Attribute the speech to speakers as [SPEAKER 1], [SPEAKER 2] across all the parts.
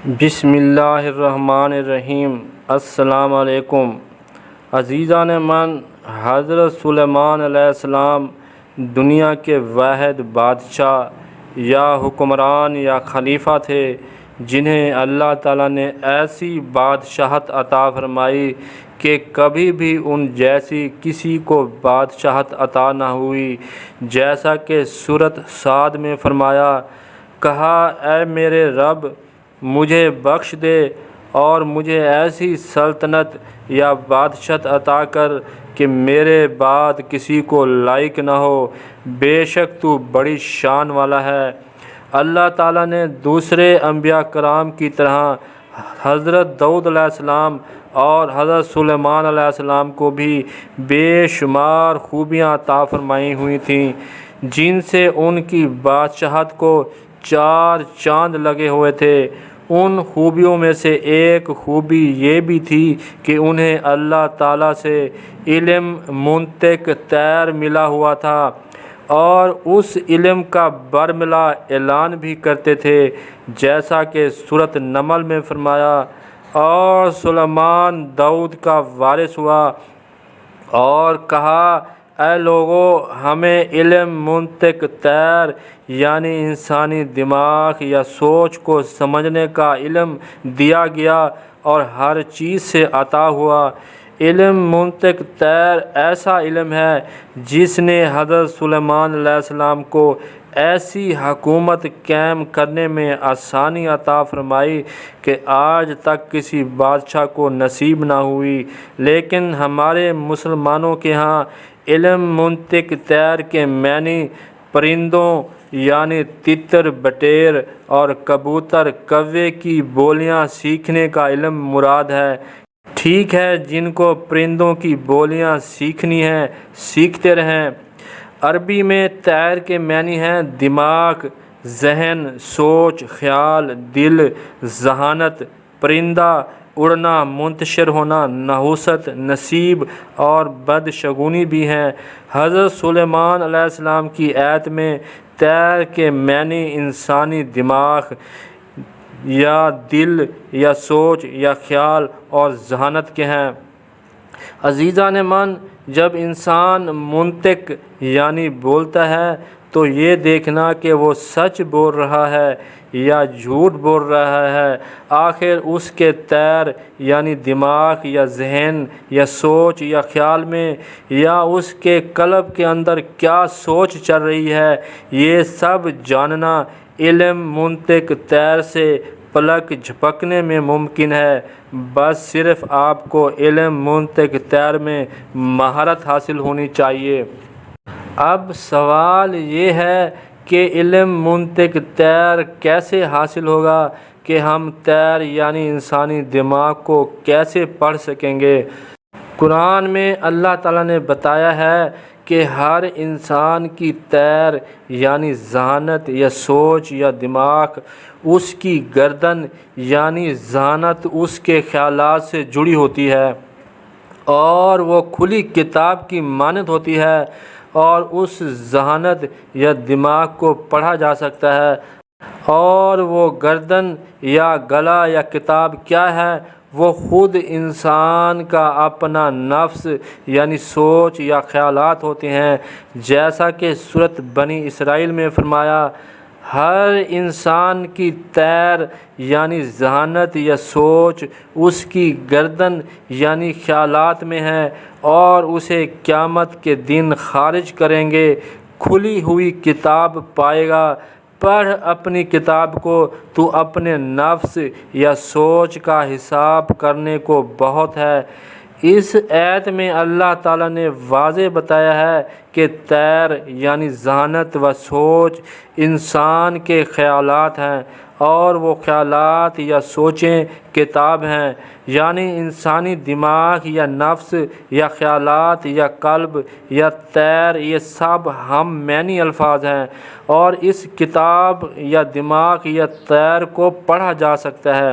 [SPEAKER 1] بسم اللہ الرحمن الرحیم۔ السلام علیکم عزیزان من۔ حضرت سلیمان علیہ السلام دنیا کے واحد بادشاہ یا حکمران یا خلیفہ تھے جنہیں اللہ تعالیٰ نے ایسی بادشاہت عطا فرمائی کہ کبھی بھی ان جیسی کسی کو بادشاہت عطا نہ ہوئی، جیسا کہ سورۃ صاد میں فرمایا، کہا اے میرے رب مجھے بخش دے اور مجھے ایسی سلطنت یا بادشاہت عطا کر کہ میرے بعد کسی کو لائق نہ ہو، بے شک تو بڑی شان والا ہے۔ اللہ تعالیٰ نے دوسرے انبیاء کرام کی طرح حضرت داؤد علیہ السلام اور حضرت سلیمان علیہ السلام کو بھی بے شمار خوبیاں عطا فرمائی ہوئی تھیں، جن سے ان کی بادشاہت کو چار چاند لگے ہوئے تھے۔ ان خوبیوں میں سے ایک خوبی یہ بھی تھی کہ انہیں اللہ تعالیٰ سے علم منطق طیر ملا ہوا تھا اور اس علم کا برملا اعلان بھی کرتے تھے، جیسا کہ سورۃ نمل میں فرمایا، اور سلیمان داؤد کا وارث ہوا اور کہا اے لوگو ہمیں علم منطق طیر یعنی انسانی دماغ یا سوچ کو سمجھنے کا علم دیا گیا اور ہر چیز سے عطا ہوا۔ علم منطق طیر ایسا علم ہے جس نے حضرت سلیمان علیہ السلام کو ایسی حکومت قائم کرنے میں آسانی عطا فرمائی کہ آج تک کسی بادشاہ کو نصیب نہ ہوئی، لیکن ہمارے مسلمانوں کے ہاں علم منطق طیر کے معنی پرندوں یعنی تتر بٹیر اور کبوتر کوے کی بولیاں سیکھنے کا علم مراد ہے۔ ٹھیک ہے، جن کو پرندوں کی بولیاں سیکھنی ہیں سیکھتے رہیں۔ عربی میں طیر کے معنی ہیں دماغ، ذہن، سوچ، خیال، دل، ذہانت، پرندہ، اڑنا، منتشر ہونا، نحوست، نصیب اور بدشگونی بھی ہیں۔ حضرت سلیمان علیہ السلام کی آیت میں طیر کے معنی انسانی دماغ یا دل یا سوچ یا خیال اور ذہانت کے ہیں۔ عزیزان من، جب انسان منطق یعنی بولتا ہے تو یہ دیکھنا کہ وہ سچ بول رہا ہے یا جھوٹ بول رہا ہے، آخر اس کے طیر یعنی دماغ یا ذہن یا سوچ یا خیال میں یا اس کے قلب کے اندر کیا سوچ چل رہی ہے، یہ سب جاننا علم منطق طیر سے پلک جھپکنے میں ممکن ہے۔ بس صرف آپ کو علم منطق طیر میں مہارت حاصل ہونی چاہیے۔ اب سوال یہ ہے کہ علم منطق طیر کیسے حاصل ہوگا، کہ ہم طیر یعنی انسانی دماغ کو کیسے پڑھ سکیں گے؟ قرآن میں اللہ تعالیٰ نے بتایا ہے کہ ہر انسان کی طیر یعنی ذہانت یا سوچ یا دماغ اس کی گردن یعنی ذہانت اس کے خیالات سے جڑی ہوتی ہے اور وہ کھلی کتاب کی مانند ہوتی ہے، اور اس ذہانت یا دماغ کو پڑھا جا سکتا ہے۔ اور وہ گردن یا گلا یا کتاب کیا ہے؟ وہ خود انسان کا اپنا نفس یعنی سوچ یا خیالات ہوتے ہیں، جیسا کہ سورۃ بنی اسرائیل میں فرمایا، ہر انسان کی طیر یعنی ذہانت یا سوچ اس کی گردن یعنی خیالات میں ہے اور اسے قیامت کے دن خارج کریں گے، کھلی ہوئی کتاب پائے گا۔ پڑھ اپنی کتاب کو، تو اپنے نفس یا سوچ کا حساب کرنے کو بہت ہے۔ اس آیت میں اللہ تعالیٰ نے واضح بتایا ہے کہ طیر یعنی ذہانت و سوچ انسان کے خیالات ہیں اور وہ خیالات یا سوچیں کتاب ہیں، یعنی انسانی دماغ یا نفس یا خیالات یا قلب یا طیر، یہ سب ہم معنی الفاظ ہیں اور اس کتاب یا دماغ یا طیر کو پڑھا جا سکتا ہے۔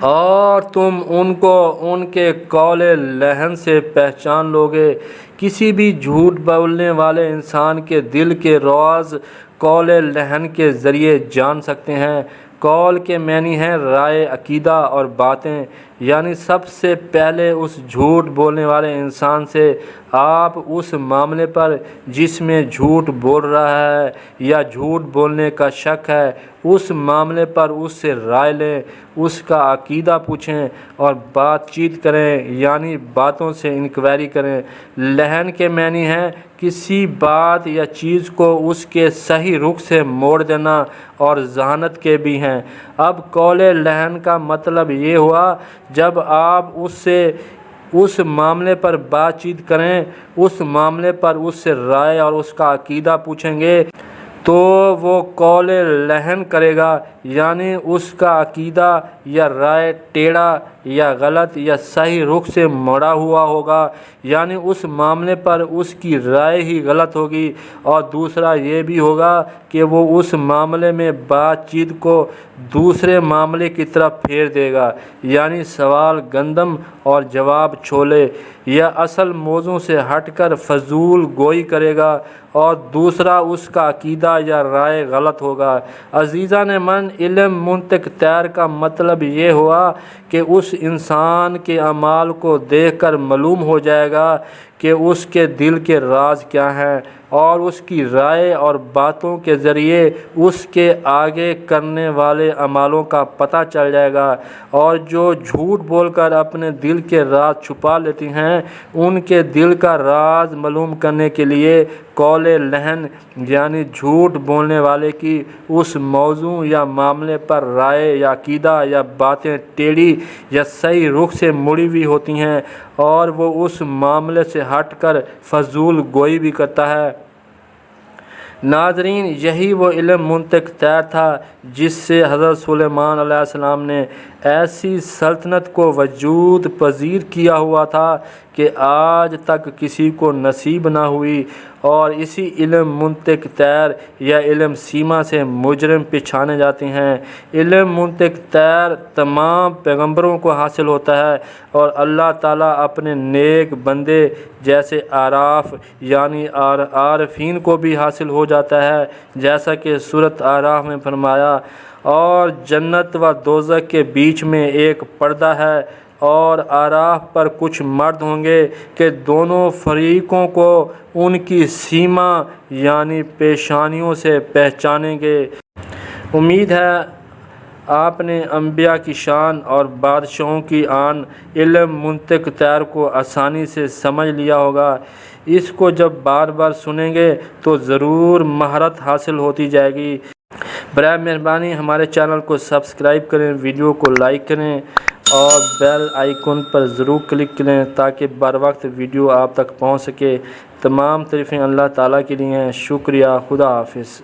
[SPEAKER 1] اور تم ان کو ان کے قول لہن سے پہچان لوگے۔ کسی بھی جھوٹ بولنے والے انسان کے دل کے راز قول لہن کے ذریعے جان سکتے ہیں۔ قول کے معنی ہیں رائے، عقیدہ اور باتیں، یعنی سب سے پہلے اس جھوٹ بولنے والے انسان سے آپ اس معاملے پر جس میں جھوٹ بول رہا ہے یا جھوٹ بولنے کا شک ہے، اس معاملے پر اس سے رائے لیں، اس کا عقیدہ پوچھیں اور بات چیت کریں، یعنی باتوں سے انکوائری کریں۔ لہن کے معنی ہے کسی بات یا چیز کو اس کے صحیح رخ سے موڑ دینا اور ذہانت کے بھی ہیں۔ اب قول لہن کا مطلب یہ ہوا جب آپ اس معاملے پر بات چیت کریں، اس معاملے پر اس سے رائے اور اس کا عقیدہ پوچھیں گے تو وہ قول لہن کرے گا، یعنی اس کا عقیدہ یا رائے ٹیڑھا یا غلط یا صحیح رخ سے مڑا ہوا ہوگا، یعنی اس معاملے پر اس کی رائے ہی غلط ہوگی۔ اور دوسرا یہ بھی ہوگا کہ وہ اس معاملے میں بات چیت کو دوسرے معاملے کی طرف پھیر دے گا، یعنی سوال گندم اور جواب چھولے، یا اصل موضوع سے ہٹ کر فضول گوئی کرے گا، اور دوسرا اس کا عقیدہ یا رائے غلط ہوگا۔ عزیزان من، علم منطق طیر کا مطلب یہ ہوا کہ اس انسان کے اعمال کو دیکھ کر معلوم ہو جائے گا کہ اس کے دل کے راز کیا ہیں، اور اس کی رائے اور باتوں کے ذریعے اس کے آگے کرنے والے اعمالوں کا پتہ چل جائے گا۔ اور جو جھوٹ بول کر اپنے دل کے راز چھپا لیتی ہیں، ان کے دل کا راز معلوم کرنے کے لیے قول لہن یعنی جھوٹ بولنے والے کی اس موضوع یا معاملے پر رائے یا عقیدہ یا باتیں ٹیڑھی یا صحیح رخ سے مڑی ہوئی ہوتی ہیں، اور وہ اس معاملے سے ہٹ کر فضول گوئی بھی کرتا ہے۔ ناظرین، یہی وہ علم منطق طیر تھا جس سے حضرت سلیمان علیہ السلام نے ایسی سلطنت کو وجود پذیر کیا ہوا تھا کہ آج تک کسی کو نصیب نہ ہوئی، اور اسی علم منطق طیر یا علم سیما سے مجرم پہچانے جاتے ہیں۔ علم منطق طیر تمام پیغمبروں کو حاصل ہوتا ہے، اور اللہ تعالیٰ اپنے نیک بندے جیسے اعراف یعنی عارفین کو بھی حاصل ہو جاتا ہے، جیسا کہ سورۃ اعراف میں فرمایا، اور جنت و دوزخ کے بیچ میں ایک پردہ ہے، اور اعراف پر کچھ مرد ہوں گے کہ دونوں فریقوں کو ان کی سیما یعنی پیشانیوں سے پہچانیں گے۔ امید ہے آپ نے انبیاء کی شان اور بادشاہوں کی آن علم منطق طیر کو آسانی سے سمجھ لیا ہوگا۔ اس کو جب بار بار سنیں گے تو ضرور مہارت حاصل ہوتی جائے گی۔ برائے مہربانی ہمارے چینل کو سبسکرائب کریں، ویڈیو کو لائک کریں اور بیل آئیکن پر ضرور کلک کریں تاکہ بر وقت ویڈیو آپ تک پہنچ سکے۔ تمام تعریفیں اللہ تعالیٰ کے لیے ہیں۔ شکریہ، خدا حافظ۔